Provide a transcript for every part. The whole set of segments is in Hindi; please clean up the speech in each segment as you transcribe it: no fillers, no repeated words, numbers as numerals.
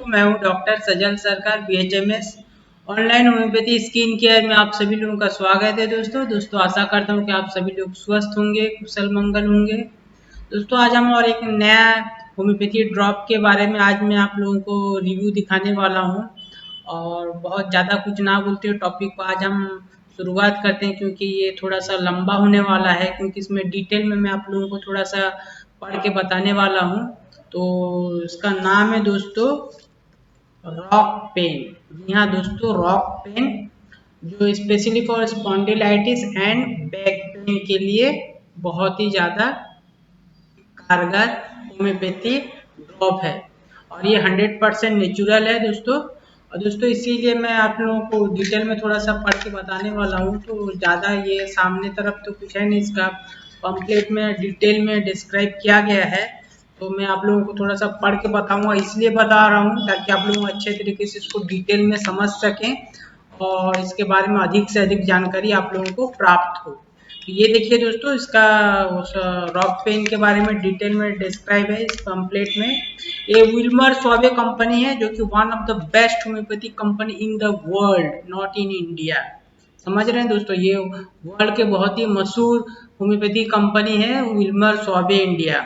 मैं हूं डॉक्टर सजल सरकार BHMS online homeopathy skin care में आप सभी लोगों का स्वागत है। दोस्तों आशा करता हूं कि आप सभी लोग स्वस्थ होंगे, कुशल मंगल होंगे। दोस्तों आज हम और एक नया होम्योपैथी ड्रॉप के बारे में आज मैं आप लोगों को रिव्यू दिखाने वाला हूं और बहुत ज़्यादा कुछ ना बोलते हुए टॉपिक को आज हम शुरुआत करते हैं, क्योंकि ये थोड़ा सा लंबा होने वाला है, क्योंकि इसमें डिटेल में मैं आप लोगों को थोड़ा सा पढ़ के बताने वाला हूँ। तो इसका नाम है दोस्तों रॉक पेन। जी हाँ दोस्तों, रॉक पेन जो specially for spondylitis and back pain के लिए बहुत ही ज़्यादा कारगर होम्योपैथी ड्रॉप है और ये 100% नेचुरल है दोस्तों। और दोस्तों इसीलिए मैं आप लोगों को डिटेल में थोड़ा सा पढ़ के बताने वाला हूँ। तो ज़्यादा ये सामने तरफ तो कुछ है नहीं, इसका पम्पलेट में डिटेल में डिस्क्राइब किया गया है। तो मैं आप लोगों को थोड़ा सा पढ़ के बताऊंगा, इसलिए बता रहा हूँ ताकि आप लोग अच्छे तरीके से इसको डिटेल में समझ सकें और इसके बारे में अधिक से अधिक जानकारी आप लोगों को प्राप्त हो। ये देखिए दोस्तों, इसका उस रॉक पेन के बारे में डिटेल में डिस्क्राइब है इस पम्पलेट में। ये विल्मर स्वाबे कंपनी है जो कि one of the best homeopathic company in the world, not in India. समझ रहे हैं दोस्तों, ये वर्ल्ड के बहुत ही मशहूर होम्योपैथी कंपनी है विल्मर स्वाबे इंडिया,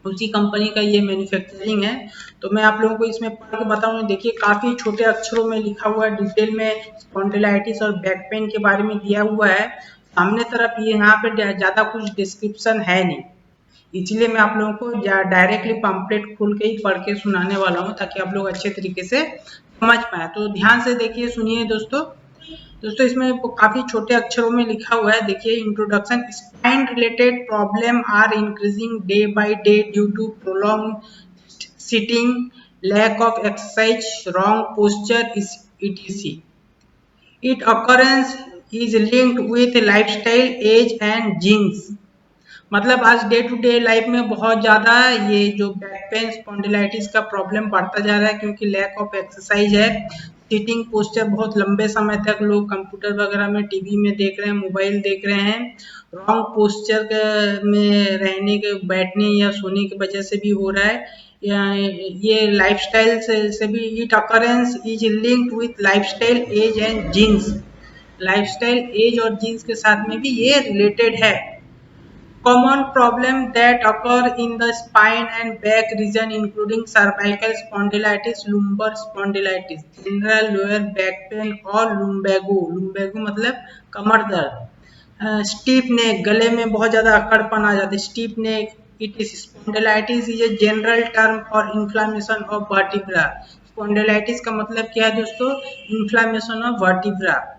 उसी कंपनी का ये मैन्युफैक्चरिंग है। तो मैं आप लोगों को इसमें पढ़ के बताऊंगा। देखिए काफी छोटे अक्षरों में लिखा हुआ है, डिटेल में स्पॉन्डिलाइटिस और बैक पेन के बारे में दिया हुआ है। सामने तरफ ये यहाँ पे ज्यादा कुछ डिस्क्रिप्शन है नहीं, इसलिए मैं आप लोगों को डायरेक्टली पंपलेट खोल के ही पढ़ के सुनाने वाला हूँ ताकि आप लोग अच्छे तरीके से समझ पाए। तो ध्यान से देखिए, सुनिए दोस्तों इसमें काफी छोटे अक्षरों में लिखा हुआ है। देखिए introduction, spine related problem are increasing day by day due to prolong sitting, lack of exercise, wrong posture etc. It occurrence is linked with lifestyle, age and genes। मतलब आज डे टू डे लाइफ में बहुत ज़्यादा ये जो बैक पेन स्पॉन्डिलाइटिस का प्रॉब्लम बढ़ता जा रहा है, क्योंकि लैक ऑफ एक्सरसाइज है। सिटिंग पोस्चर, बहुत लंबे समय तक लोग कंप्यूटर वगैरह में, टीवी में देख रहे हैं, मोबाइल देख रहे हैं। रॉन्ग पोस्चर में रहने के, बैठने या सोने की वजह से भी हो रहा है, या ये लाइफस्टाइल से भी। It occurrence is linked with lifestyle, age and genes. Lifestyle, age और जीन्स के साथ में भी ये रिलेटेड है। Common problems that occur in the spine and back region including cervical spondylitis, lumbar spondylitis, general lower back pain और lumbago। lumbago मतलब कमर दर्द। स्टीप नेक, गले में बहुत ज़्यादा अकड़पन आ जाती है, steep neck. It is spondylitis is a general term for inflammation of vertebra. Spondylitis का मतलब क्या है दोस्तों? Inflammation of vertebra.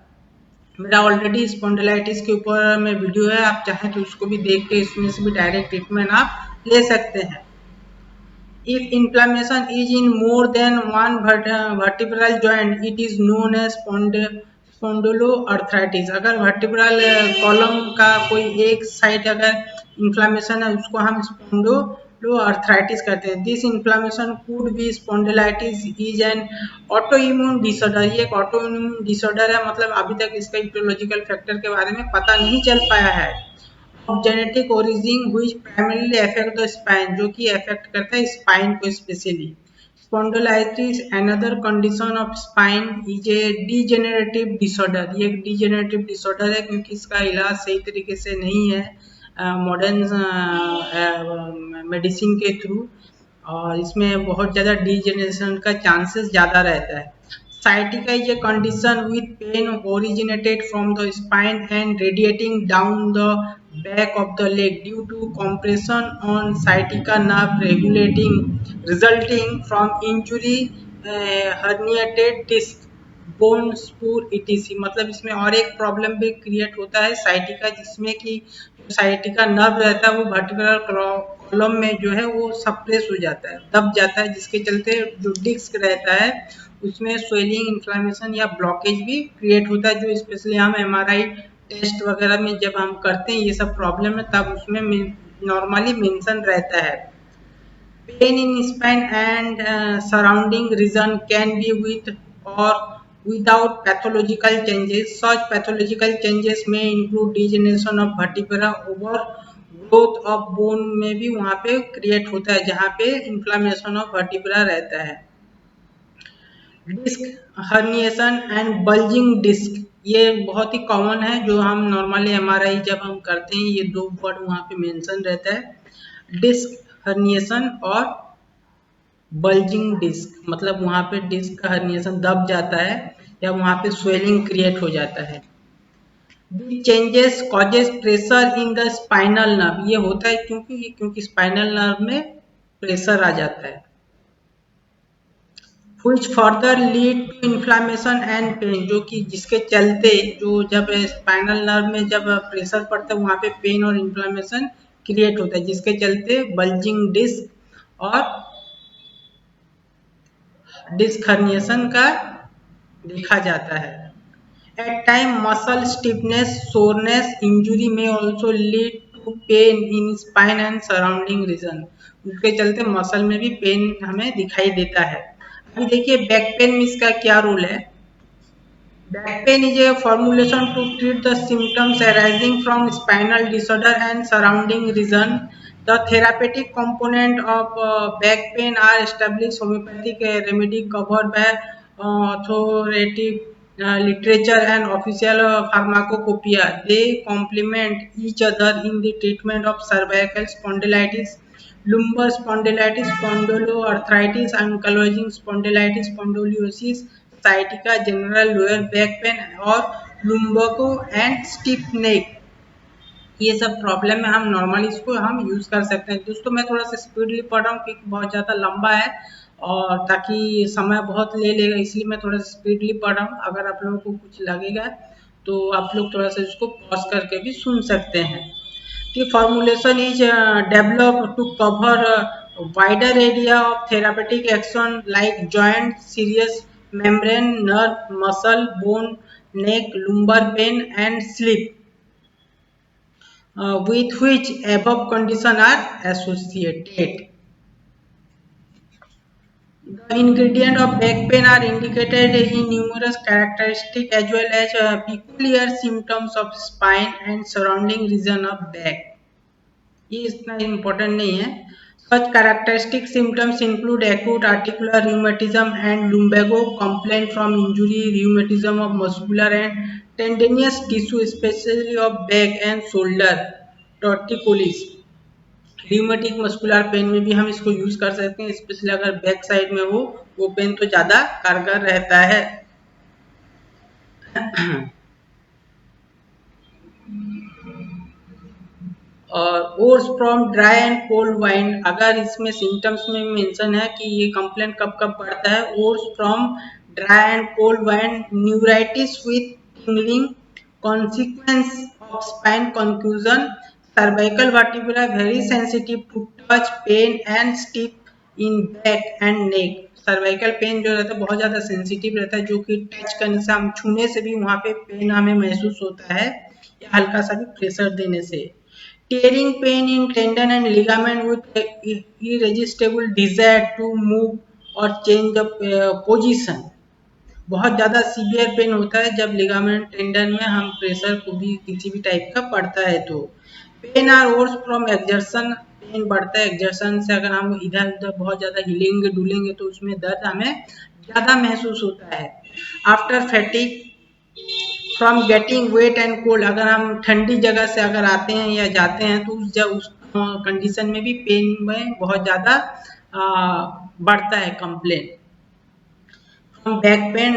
मेरा ऑलरेडी स्पॉन्डिलाइटिस के ऊपर में वीडियो है, आप चाहें तो उसको भी देख के इसमें से भी डायरेक्ट ट्रीटमेंट आप ले सकते हैं। If inflammation is in more than one vertebral joint it is known as spondyloarthritis. अगर वर्टिब्रल कॉलम का कोई एक साइड अगर इन्फ्लामेशन है उसको हम स्पॉन्डिलोआर्थराइटिस कहते हैं। This inflammation could be spondylitis is an auto immune disorder. ये एक ऑटो इम्यून डिसऑर्डर है, मतलब अभी तक इसका इटियोलॉजिकल फैक्टर के बारे में पता नहीं चल पाया है। Of genetic origin which primarily affect the spine, जो कि अफेक्ट करता है स्पाइन को specially. Spondylitis another condition of spine is a degenerative disorder. ये एक डीजेनरेटिव डिसऑर्डर है क्योंकि इसका इलाज सही तरीके से नहीं है मॉडर्न मेडिसिन के थ्रू, और इसमें बहुत ज़्यादा डीजेनरेशन का चांसेस ज़्यादा रहता है। Sciatica is a condition with pain originated from the spine and radiating down the back of the leg due to compression on sciatica nerve resulting from injury, herniated disc, bone spur etc। मतलब इसमें और एक प्रॉब्लम भी क्रिएट होता है साइटिका, जिसमें कि साइटिका नर्व रहता है वो वर्टिब्रल कॉलम में जो है वो सप्रेस हो जाता है, दब जाता है, जिसके चलते जो डिस्क रहता है उसमें स्वेलिंग, इन्फ्लामेशन या ब्लॉकेज भी क्रिएट होता है, जो स्पेशली हम एमआरआई टेस्ट वगैरह में जब हम करते हैं ये सब प्रॉब्लम है तब उसमें नॉर्मली मेंशन रहता है। Pain in spine and surrounding reason can be with और without pathological changes. Such pathological changes may include degeneration of vertebra, over growth of bone में भी वहाँ पे क्रिएट होता है जहाँ पे inflammation of vertebra रहता है। Disc herniation and bulging disc, ये बहुत ही कॉमन है जो हम नॉर्मली एमआरआई जब हम करते हैं, ये दो वर्ड वहाँ पे मेंशन रहता है, डिस्क हर्निएशन और बल्जिंग डिस्क, मतलब वहाँ पे डिस्क का हर्निएशन दब जाता है या वहाँ पे स्वेलिंग क्रिएट हो जाता है। Changes causes pressure in the spinal nerve, ये होता है क्योंकि स्पाइनल नर्व में प्रेशर आ जाता है। which further lead to inflammation and pain, जो कि जिसके चलते जो जब स्पाइनल नर्व में जब प्रेशर पड़ता है वहाँ पे पेन और इन्फ्लामेशन क्रिएट होता है, जिसके चलते बल्जिंग डिस्क और डिस्क हर्निएशन का देखा जाता है। At time muscle stiffness, soreness, injury may also lead to pain in spine and surrounding region, उसके चलते मसल में भी पेन हमें दिखाई देता है। अभी देखिए बैक पेन में इसका क्या रोल है। Back pain is a formulation to treat the symptoms arising from spinal disorder and surrounding region. The therapeutic component of back pain are established homeopathic remedy covered by authoritative literature and official pharmacopoeia. They complement each other in the treatment of cervical spondylitis, lumbar spondylitis, spondyloarthritis, ankylosing spondylitis, spondylosis, sciatica, general lower back pain और lumbago and stiff neck, ये सब प्रॉब्लम में हम नॉर्मली इसको हम यूज़ कर सकते हैं। दोस्तों मैं थोड़ा सा स्पीडली पढ़ रहा हूँ क्योंकि बहुत ज़्यादा लंबा है और ताकि समय बहुत ले लेगा, इसलिए मैं थोड़ा सा स्पीडली पढ़ रहा हूँ। अगर आप लोगों को कुछ लगेगा तो आप लोग थोड़ा सा इसको पॉज करके भी सुन सकते हैं। The formulation is developed to cover a wider area of therapeutic action like joint, serious membrane, nerve, muscle, bone, neck, lumbar pain, and sleep, with which above conditions are associated. The ingredients of back pain are indicated in numerous characteristics as well as peculiar symptoms of spine and surrounding region of back. ये इतना इम्पोर्टेंट नहीं है। Such characteristic symptoms include acute articular rheumatism and lumbago complaint from injury, rheumatism of muscular and tendinous tissue, especially of back and shoulder, torticollis। rheumatic muscular pain में भी हम इसको यूज कर सकते हैं, स्पेशली अगर बैक साइड में हो वो पेन तो ज्यादा कारगर रहता है। और ores from dry and cold wine, अगर इसमें सिम्टम्स में मेंशन है कि ये कंप्लेंट कब कब बढ़ता है। Worse from dry and cold wind, neuritis with tingling, consequence of spine confusion, cervical vertebra very sensitive to touch, pain and stiff in back and neck. Cervical pain जो रहता है बहुत ज्यादा सेंसिटिव रहता है, जो कि टच करने से, हम छूने से भी वहां पे पेन हमें महसूस होता है या हल्का सा भी प्रेशर देने से। Tearing pain in tendon and ligament with irresistible desire to move or change the position, बहुत ज़्यादा सीवियर पेन होता है जब लिगामेंट टेंडन में हम प्रेशर को भी किसी भी टाइप का पड़ता है तो। Pain are worse from exertion, pain बढ़ता है एक्जर्शन से, अगर हम इधर उधर बहुत ज़्यादा हिलेंगे डुलेंगे तो उसमें दर्द हमें ज़्यादा महसूस होता है। After फैटिक from getting wait and cold, अगर हम ठंडी जगह से अगर आते हैं या जाते हैं तो उस कंडीशन में भी पेन में बहुत ज़्यादा बढ़ता है complain. From back pain,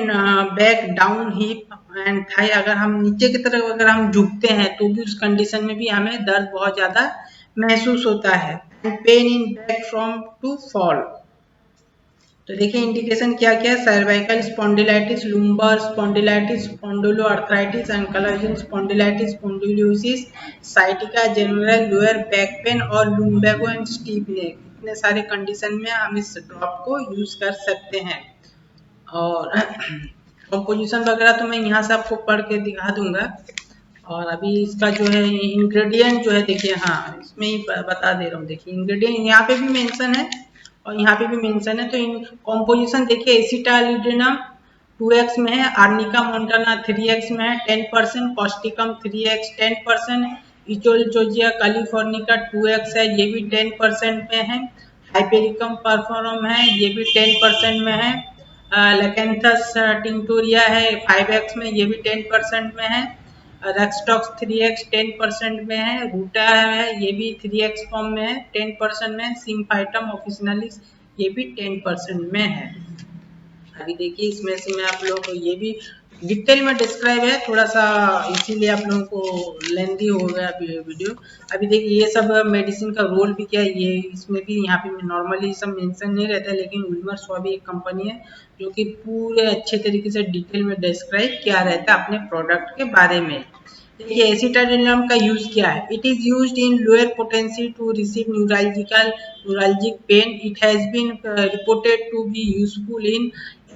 back down hip and thigh, अगर हम नीचे की तरफ अगर हम झुकते हैं तो भी उस कंडीशन में भी हमें दर्द बहुत ज़्यादा महसूस होता है। And pain in back from to fall, तो देखिए इंडिकेशन क्या क्या है। Cervical spondylitis, lumbar spondylitis, spondyloarthritis, ankylosing spondylitis, spondylosis, sciatica, general lower back pain और लुम्बागो एंड स्टीफ नेक, इतने सारे कंडीशन में हम इस ड्रॉप को यूज कर सकते हैं। और कंपोजिशन वगैरह तो मैं यहाँ से आपको पढ़ के दिखा दूंगा। और अभी इसका जो है इंग्रेडिएंट जो है देखिए, हाँ इसमें ही बता दे रहा हूँ। देखिए इंग्रेडिएंट यहाँ पे भी मेंशन है और यहाँ पे भी मेंशन है। तो इन कॉम्पोजिशन देखिए, एसिटालिडिनम 2x में है, आर्निका मोंटाना 3x में है 10%, कॉस्टिकम 3x 10%, इचोलचोजिया कैलिफोर्निका 2x है, ये भी 10% में है, हाइपेरिकम परफॉर्म है, ये भी 10% में है, लेकेंथस टिंक्टोरिया है 5x में, ये भी 10% में है। रेक्सटॉक्स 3x 10% में है। रूटा है, ये भी 3x फॉर्म में है, 10% में है। सिम्फाइटम ऑफिसिनालिस ये भी 10% में है। अभी देखिए इसमें से मैं आप लोगों को ये भी डिटेल में डिस्क्राइब है थोड़ा सा, इसीलिए आप लोगों को लेंदी हो गया वीडियो। अभी देखिए ये सब मेडिसिन का रोल भी क्या है, ये इसमें भी यहाँ पे नॉर्मली सब मेंशन नहीं रहता है, लेकिन उलमर स्वा भी एक कंपनी है जो कि पूरे अच्छे तरीके से डिटेल में डिस्क्राइब किया रहता है अपने प्रोडक्ट के बारे में। देखिए एसिटाडिनोम का यूज क्या है। It is used in lower potency to receive neuralgic pain. It has been reported to be useful in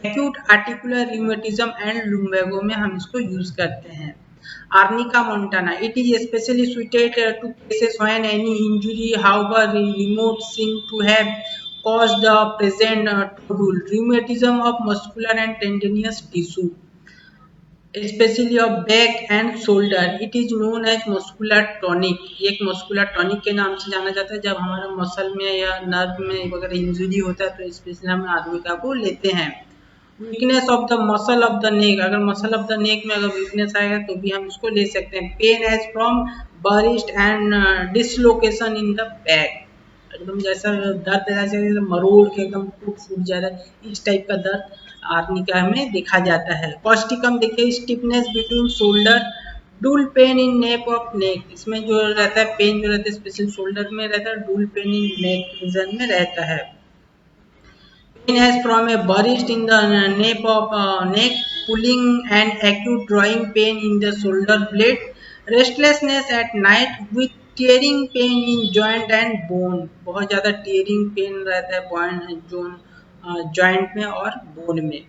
acute articular rheumatism and lumbago में हम इसको यूज करते हैं। Arnica montana, it is specially suited to cases when any injury, however remote, seem to have caused the present trouble. Rheumatism of muscular and tendinous tissue, especially of back and shoulder. It is known as muscular tonic. ये एक muscular tonic के नाम से जाना जाता है। जब हमारा मसल में या नर्व में वगैरह इंजरी होता है तो स्पेशली हम आर्निका को लेते हैं। Weakness of the muscle of the neck, अगर मसल ऑफ द नेक में अगर वीकनेस आएगा तो भी हम इसको ले सकते हैं। Pain as from burst and dislocation in the back, एकदम जैसा दर्द जैसे मरोड़ के एकदम टूट फूट जा रहा है, इस टाइप का दर्द आर्निका में देखा जाता है। कॉस्टिकम देखिए stiffness between shoulder, dull pain in neck of neck, इसमें जो रहता है पेन जो रहता है स्पेशल शोल्डर में रहता है, डूल पेन इन नेक रीजन में रहता है। Pain as from a burst in the nape of neck, pulling and acute drawing pain in the shoulder blade, restlessness at night with tearing pain in joint and bone, बहुत ज़्यादा tearing pain रहता है joint में और bone में।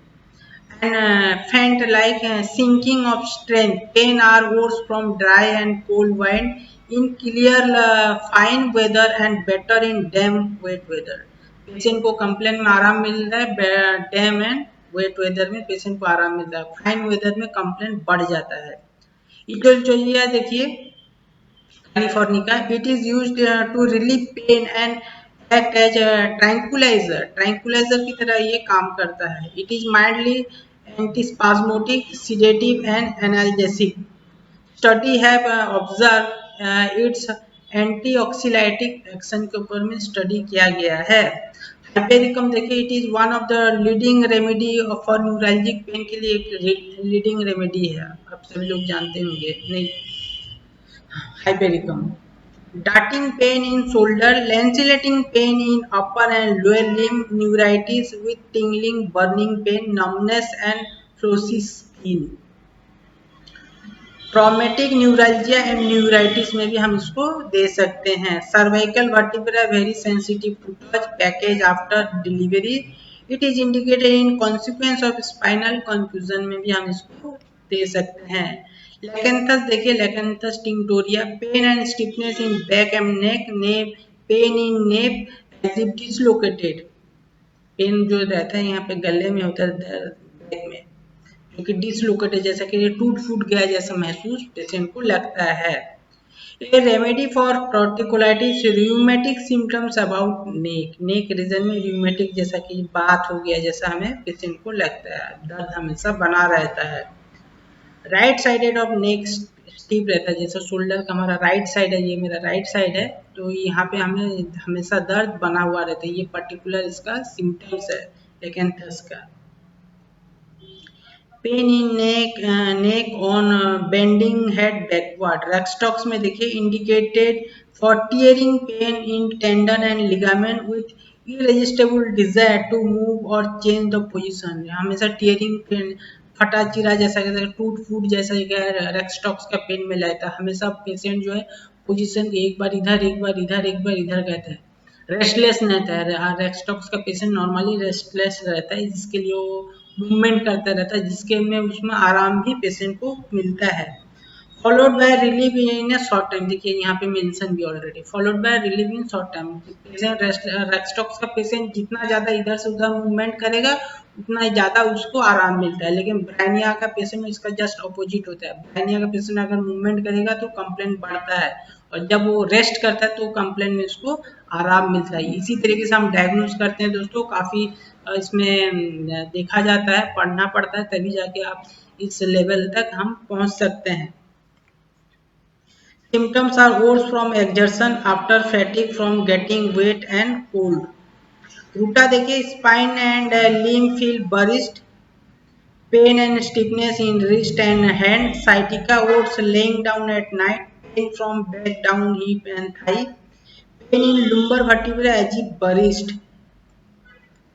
And faint like sinking of strength, pain are worse from dry and cold wind in clear fine weather and better in damp wet weather. Patient को कंप्लेन में आराम मिल रहा है, डैम एंड वेट वेदर में पेशेंट को आराम मिल रहा है, फाइन वेदर में कंप्लेन बढ़ जाता है। इटोलचोलिया देखिए californica, it is used to relieve pain and act as tranquilliser की तरह ये काम करता है। It is mildly antispasmodic, sedative and analgesic. Study have observe its antianxiolytic action के ऊपर में स्टडी किया गया है। हाइपेरिकम देखिए, it is one of the leading remedy for neuralgic pain के लिए एक लीडिंग रेमेडी है, आप सभी लोग जानते होंगे नहीं। Hypericum darting pain in shoulder, lancinating pain in upper and lower limb, neuritis with tingling, burning pain, numbness and frosty skin। Traumatic neuralgia and neuritis में भी हम इसको दे सकते हैं। Cervical vertebra very sensitive to touch, package after delivery, it is indicated in consequence of spinal confusion में भी हम इसको दे सकते हैं। लेकेंथस देखिए, lachnanthes tinctoria, pain and stiffness in back and neck, pain in neck as if dislocated, pain जो रहता है यहाँ पे गले में होता है बैक में, क्योंकि डिसलोकेटेड जैसा कि टूट फूट गया जैसा महसूस पेशेंट को लगता है। ये remedy for torticollis, rheumatic symptoms about neck region में रूमेटिक जैसा कि बात हो गया जैसा हमें पेशेंट को लगता है, दर्द हमेशा बना रहता है। Right sided of neck stiff रहता है, जैसा शोल्डर का हमारा राइट साइड है, ये मेरा राइट साइड है, तो यहाँ पे हमें हमेशा दर्द बना हुआ रहता है, ये पर्टिकुलर इसका सिम्टम्स है लेकेंथस का। Pain in neck on bending head backward, rhus tox में देखिए indicated for tearing pain in tendon and ligament with irresistible desire to move और चेंज द पोजीशन, हमेशा टीयरिंग पेन, फटा चिरा जैसा टूट फूट जैसा रेक्सटॉक्स का पेन में रहता है, हमेशा पेशेंट जो है पोजीशन एक बार इधर एक बार इधर एक बार इधर कहता है, रेस्टलेस रहता है। रेक्सटॉक्स का पेशेंट नॉर्मली रेस्टलेस रहता है, जिसके लिए वो मूवमेंट करता रहता है, जिसके में उसमें आराम भी पेशेंट को मिलता है। Followed by relieve in a short time. देखिए यहाँ पे मेंशन भी already, followed by relieve in short time. Patient rhus tox का पेशेंट जितना ज्यादा इधर से उधर मूवमेंट करेगा उतना ही ज्यादा उसको आराम मिलता है, लेकिन ब्रायनिया का पेशेंट में इसका जस्ट अपोजिट होता है। ब्रायनिया का पेशेंट अगर मूवमेंट करेगा तो कंप्लेंट बढ़ता है, और जब वो रेस्ट करता है तो कंप्लेंट में उसको आराम मिलता है। इसी तरीके से हम डायग्नोज करते हैं दोस्तों, काफी इसमें देखा जाता है, पढ़ना पड़ता है, तभी जाके आप इस लेवल तक हम पहुंच सकते हैं। Symptoms are worse from exertion after fatigue from getting wet and cold. रूटा देखिए, spine and limb feel burst, pain and stiffness in wrist and hand. Sciatica worse laying down at night, pain from back down hip and thigh, pain in lumbar vertebra as if burst.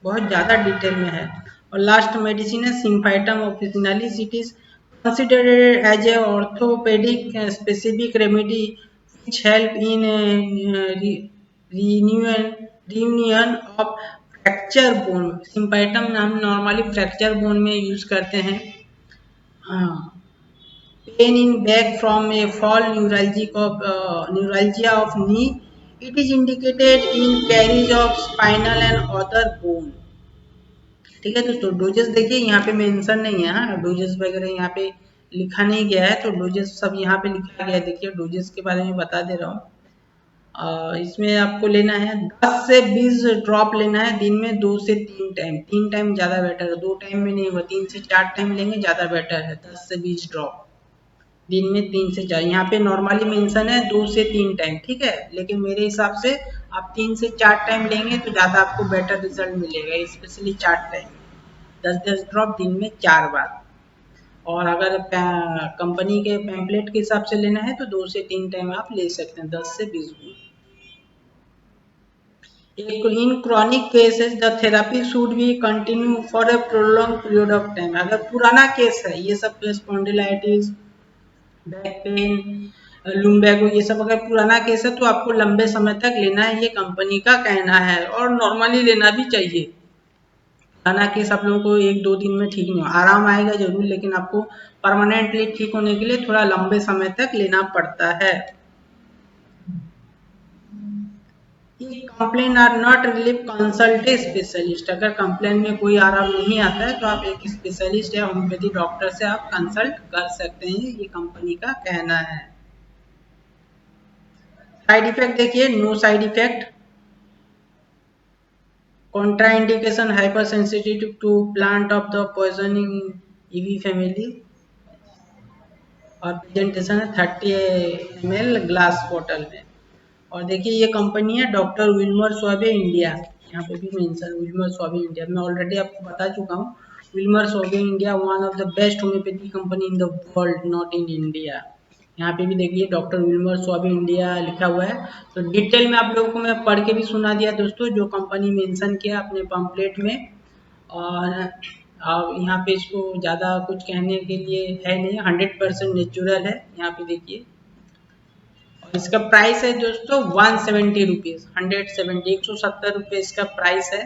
बहुत ज्यादा डिटेल में है। और लास्ट मेडिसिन है symphytum officinalis. It is considered as a orthopedic specific remedy which help in reunion of fracture bone. Symphytum हम नॉर्मली फ्रैक्चर बोन में यूज करते हैं। Pen in back from A fall, neuralgia of knee. It is indicated in carries of spinal and other bone. ठीक है दोस्तों, डोजेस देखिए यहाँ पे मेंशन नहीं है, हाँ डोजेस वगैरह यहाँ पे लिखा नहीं गया है, तो डोजेस सब यहाँ पे लिखा गया है। देखिए डोजेस के बारे में बता दे रहा हूँ। इसमें आपको लेना है 10 से 20 ड्रॉप लेना है दिन में 2 से 3 टाइम। 3 टाइम ज़्यादा बेटर है, 2 टाइम में नहीं होगा, 3 से 4 टाइम लेंगे ज़्यादा बेटर है। 10 से 20 ड्रॉप दिन में 3 से 4। यहाँ पे नॉर्मली मेंशन है 2 से 3 टाइम, ठीक है, लेकिन मेरे हिसाब से आप 3 से 4 टाइम लेंगे तो ज़्यादा आपको बेटर रिजल्ट मिलेगा, स्पेशली 4 टाइम, 10-10 ड्रॉप दिन में 4 बार। और अगर कंपनी के पैम्पलेट के हिसाब से लेना है तो 2 से 3 टाइम आप ले सकते हैं, 10 से 20 गुण। इन chronic cases the therapy should be continue for a prolong period of time. अगर पुराना केस है, ये सब स्पॉन्डिलाइटिस, बैक पेन, लुम्बैगो, ये सब अगर पुराना केस है तो आपको लंबे समय तक लेना है, ये कंपनी का कहना है, और नॉर्मली लेना भी चाहिए। पुराना केस आप लोगों को 1-2 दिन में ठीक नहीं हो, आराम आएगा जरूर, लेकिन आपको परमानेंटली ठीक होने के लिए थोड़ा लंबे समय तक लेना पड़ता है। Complain are not relief, consult a specialist. अगर कंप्लेन में कोई आराम नहीं आता है तो आप एक स्पेशलिस्ट या होम्योपैथी डॉक्टर से आप कंसल्ट कर सकते हैं, ये कंपनी का कहना है। साइड इफेक्ट देखिए, no side effect. Contraindication, hypersensitive to plant of the poisoning EV family। और प्रेजेंटेशन है 30 ml ग्लास बोतल में। और देखिए ये कंपनी है डॉक्टर विल्मर स्वाबे इंडिया, यहाँ पे भी मेंशन विल्मर स्वाबे इंडिया। मैं ऑलरेडी आपको बता चुका हूँ, Willmar Schwabe India one of the best homeopathy company in the world, not in India. यहाँ पे भी देखिए डॉक्टर विल्मर स्वाबे इंडिया लिखा हुआ है। तो डिटेल में आप लोगों को मैं पढ़ के भी सुना दिया दोस्तों, जो कंपनी मेंशन किया अपने पम्पलेट में। और यहाँ पे इसको ज़्यादा कुछ कहने के लिए है नहीं, 100% नेचुरल है। यहाँ पे देखिए, और इसका प्राइस है दोस्तों 170 रुपीज़, 170 रुपये इसका प्राइस है।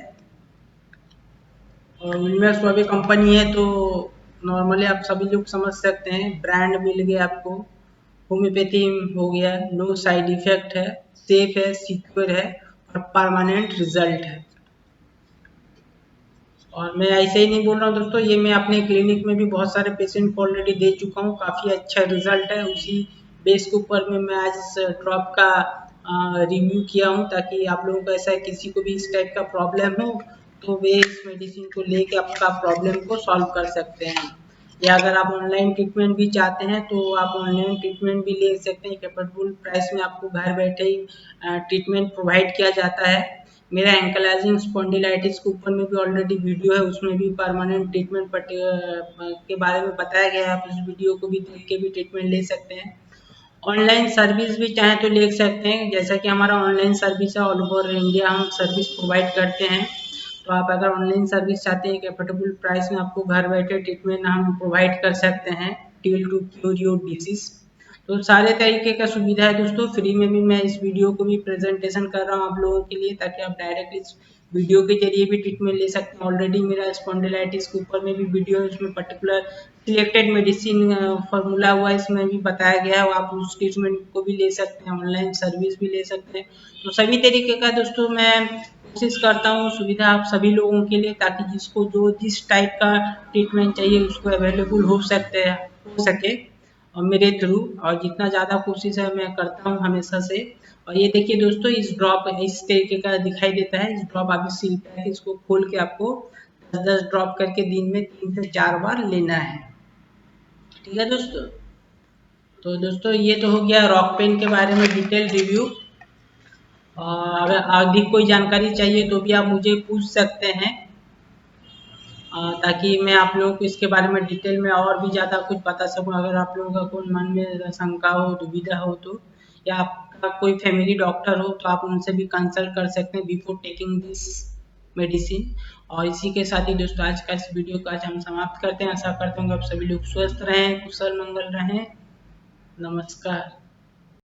और विल्मर स्वाबे कंपनी है तो नॉर्मली आप सभी लोग समझ सकते हैं, ब्रांड मिल गया आपको, होम्योपैथी हो गया, नो साइड इफेक्ट है, सेफ है, सिक्योर है, और परमानेंट रिजल्ट है। और मैं ऐसे ही नहीं बोल रहा हूँ दोस्तों, ये मैं अपने क्लिनिक में भी बहुत सारे पेशेंट को ऑलरेडी दे चुका हूँ, काफ़ी अच्छा रिजल्ट है। उसी बेस के ऊपर में मैं आज इस ड्रॉप का रिव्यू किया हूँ, ताकि आप लोगों को ऐसा किसी को भी इस टाइप का प्रॉब्लम हो तो वे इस मेडिसिन को लेके आपका प्रॉब्लम को सॉल्व कर सकते हैं। या अगर आप ऑनलाइन ट्रीटमेंट भी चाहते हैं तो आप ऑनलाइन ट्रीटमेंट भी ले सकते हैं, एफोर्डेबल प्राइस में आपको घर बैठे ही ट्रीटमेंट प्रोवाइड किया जाता है। मेरा एंकलाइजिंग स्पॉन्डिलाइटिस के ऊपर में भी ऑलरेडी वीडियो है, उसमें भी परमानेंट ट्रीटमेंट के बारे में बताया गया है, आप उस वीडियो को भी देख के भी ट्रीटमेंट ले सकते हैं। ऑनलाइन सर्विस भी चाहें तो ले सकते हैं, जैसा कि हमारा ऑनलाइन सर्विस है, ऑल ओवर इंडिया हम सर्विस प्रोवाइड करते हैं। तो आप अगर ऑनलाइन सर्विस चाहते हैं कि एफोर्डेबल प्राइस में आपको घर बैठे ट्रीटमेंट हम प्रोवाइड कर सकते हैं, till two cure your disease, तो सारे तरीके का सुविधा है दोस्तों। फ्री में भी मैं इस वीडियो को भी प्रेजेंटेशन कर रहा हूँ आप लोगों के लिए, ताकि आप डायरेक्टली इस वीडियो के जरिए भी ट्रीटमेंट ले सकते हैं। ऑलरेडी मेरा स्पॉन्डिलाइटिस के ऊपर में भी वीडियो है, उसमें पर्टिकुलर सिलेक्टेड मेडिसिन फार्मूला हुआ है, इसमें भी बताया गया है, आप उस ट्रीटमेंट को भी ले सकते हैं, ऑनलाइन सर्विस भी ले सकते हैं। तो सभी तरीके का दोस्तों मैं कोशिश करता हूँ सुविधा आप सभी लोगों के लिए, ताकि जिसको जो जिस टाइप का ट्रीटमेंट चाहिए उसको अवेलेबल हो सके और मेरे थ्रू, और जितना ज़्यादा कोशिश है मैं करता हूँ हमेशा से। और ये देखिए दोस्तों, इस ड्रॉप इस तरीके का दिखाई देता है, इस ड्रॉप आप सील पैक इसको खोल के आपको 10-10 ड्रॉप करके दिन में 3 से 4 बार लेना है। ठीक है दोस्तों, तो दोस्तों ये तो हो गया रॉक पेन के बारे में डिटेल रिव्यू। अगर अधिक कोई जानकारी चाहिए तो भी आप मुझे पूछ सकते हैं, ताकि मैं आप लोगों को इसके बारे में डिटेल में और भी ज़्यादा कुछ बता सकूं। अगर आप लोगों का कोई मन में शंका हो, दुविधा हो तो, या आपका कोई फैमिली डॉक्टर हो तो आप उनसे भी कंसल्ट कर सकते हैं बिफोर टेकिंग दिस मेडिसिन। और इसी के साथ ही दोस्तों आज का इस वीडियो को आज हम समाप्त करते हैं। आशा करते हैं कि आप सभी लोग स्वस्थ रहें, कुशल मंगल रहें। नमस्कार।